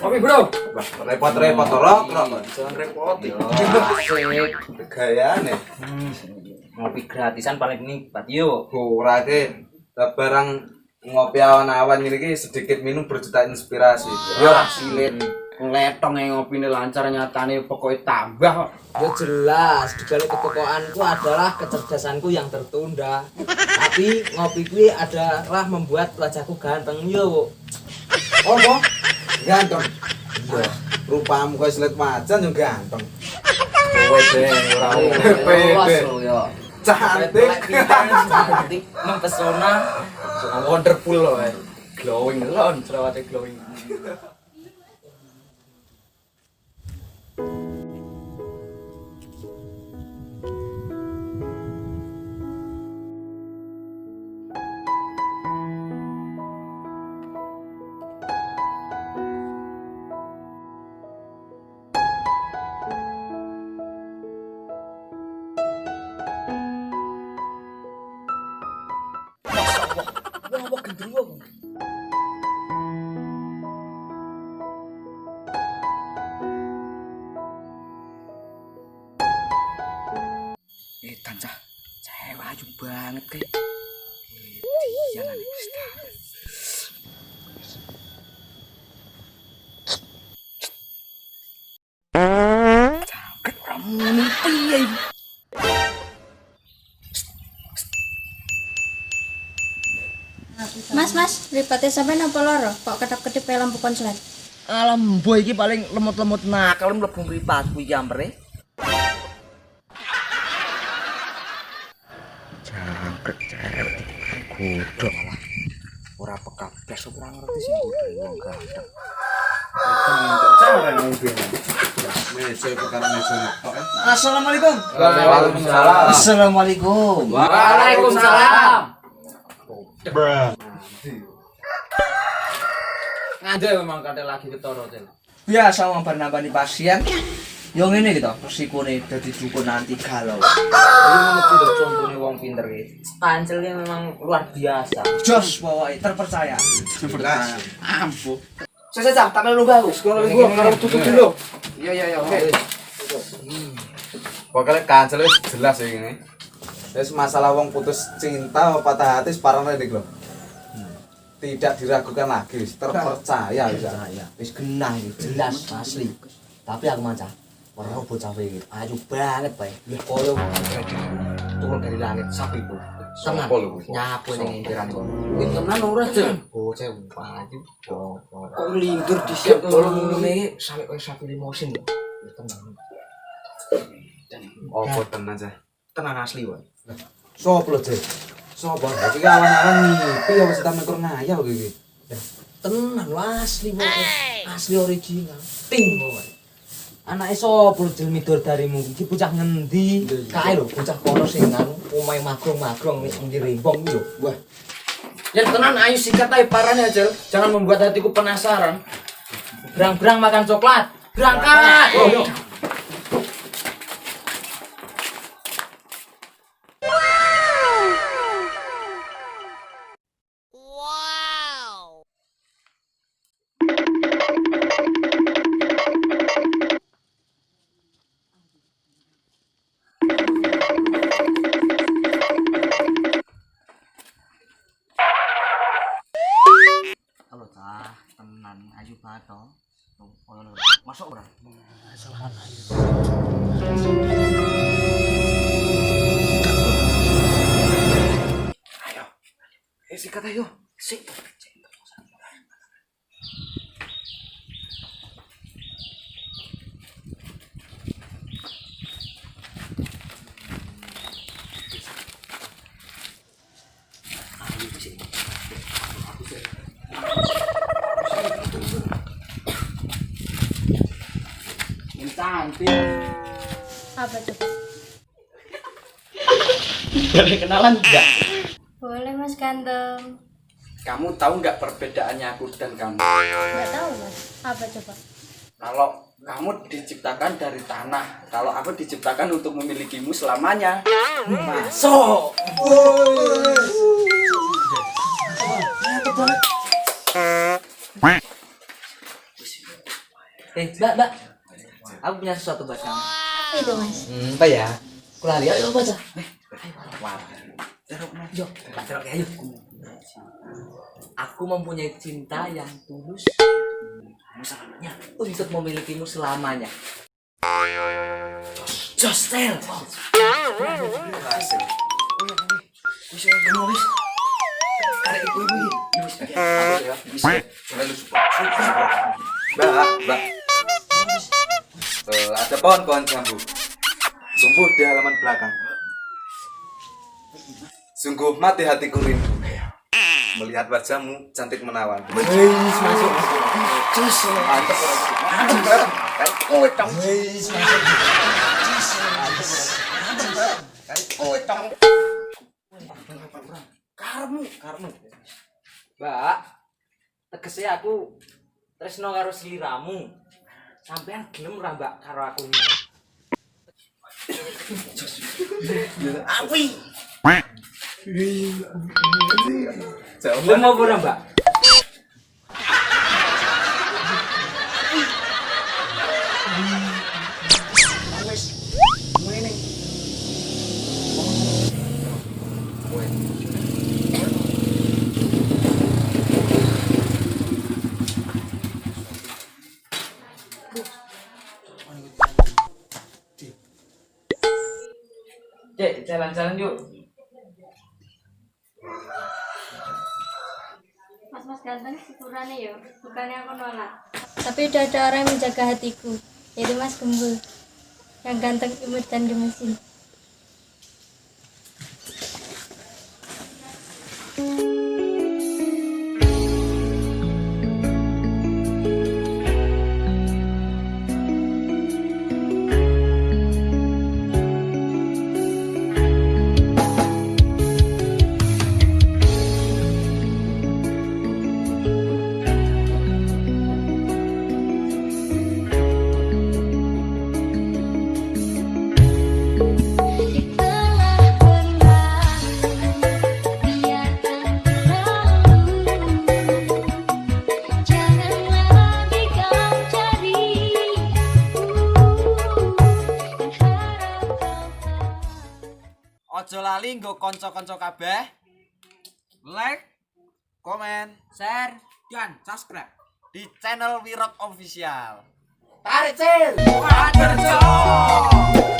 Kopi bro. Repot-repot rok. Jangan repot. Asik. Gayane. Ngopi gratisan paling nikmat yuk. Ora ke. Barang ngopi awan-awan iki sedikit minum berjuta inspirasi. Yo silit. Ngletong ngopine lancar nyatane pokoknya tambah kok. Ya jelas, di balik kepekoanku adalah kecerdasanku yang tertunda. Tapi ngopi kuwi adalah membuat wajahku ganteng yo. Oh, kok? Ganteng. Iya. Rupamu koyo slet macan yo ganteng. Kowe deh ora Pede. yo. Cantik. Cantik, mempesona. Wonderful loh. Glowing lon, jerawatnya glowing. Wah, gendruwo. Tancah cewek ayu banget kayak. Jalan Jangkrik orang mimpi ya. Mas, lipatnya sampai napa loro? Kok kedap-kedip lampu konslet? Alam boy iki paling lemot-lemot nakal mlebu mripatku iki ampere. jangkrik cewek godhong malah ora peka blas ora ngerti sing godhong wong ganteng. Cara ngombe. Meja perkara meja tok. Assalamualaikum. Waalaikumsalam. Assalamualaikum. Waalaikumsalam. Ngade memang kate lagi ketara Cel. Biasa wong bar nambani pasien. Yo ngene gitu, resikone dadi dukun nanti galau. Iki mesti lho contone wong pinter iki. Pancel ki memang luar biasa. Jos pokoke terpercaya. Jelas. Ampuh. Saya tak perlu gak Sekolah gua karo tutup dulu. Iya, oke. Pokoknya kancel wis jelas ya ini. Wis masalah wong putus cinta apa patah hati separane iki lho. Tidak diragukan lagi, terpercaya bisa. Wis genah iki, jelas asli. Tapi aku maca, ora bocah iki ayu banget bae. Koyo turun dari langit sapi itu. Tenang, Sopo lho kuwi? nyapu ning empiran kono. Kuwi tenan ora Cel. Bocah payu. Kok lindur dhisik tolong ngene sampe koyo sapi limosin. Ya tenang. Apa tenan aja. Tenan asli wae. Sopo lho, Jek? Sopo? Iki awan-awan mimpi apa wis tak mikir ngayal iki. Tenan lho, asli pokoke. Asli original. Ting pokoke. Anake sapa jel midor darimu iki bocah ngendi? Kae lho bocah kono sing anu omahe magrong-magrong wis ngirimbong iki lho. Wah, Ya tenan ayo sikat ae parane Cel. Jangan membuat hatiku penasaran. Berang-berang makan coklat. Berangkat. Yo. halo cah, tenan ayu banget to. Masuk ora? Sikat ayo. Sik. Cantik. Apa coba? Boleh kenalan enggak? Boleh Mas ganteng. Kamu tahu nggak perbedaannya aku dan kamu? Nggak tahu Mas. Apa coba? Kalau kamu diciptakan dari tanah, kalau aku diciptakan untuk memilikimu selamanya. Masuk. Mbak. Aku punya sesuatu buat kamu. Apa itu mas? Apa ya? Kulari ayo baca. Yuk, ayo. Aku mempunyai cinta yang tulus untuk memilikimu selamanya. Jostel. Bisa ngomong. Karek ibu-ibu iki. Mbak. Ada pohon-pohon jambu. Tumbuh di halaman belakang. Sungguh mati hatiku rindu melihat wajahmu cantik menawan. Masuk. Cus. Karmu. Mbak, tegese aku tresno karo sliramu. Sampean gelem ra Mbak karo aku ini. Api. Gelem apa ora Mbak? Cek, jalan-jalan yuk. Mas ganteng syukurannya ya, bukannya aku nolak. Tapi udah ada orang yang menjaga hatiku, yaitu Mas Gembul, yang ganteng, imut dan gemesin. Ojo lali nggo kanca-kanca kabeh. Like, komen, share, dan subscribe di channel Wirok Official. Tarik, Cil. Waduh,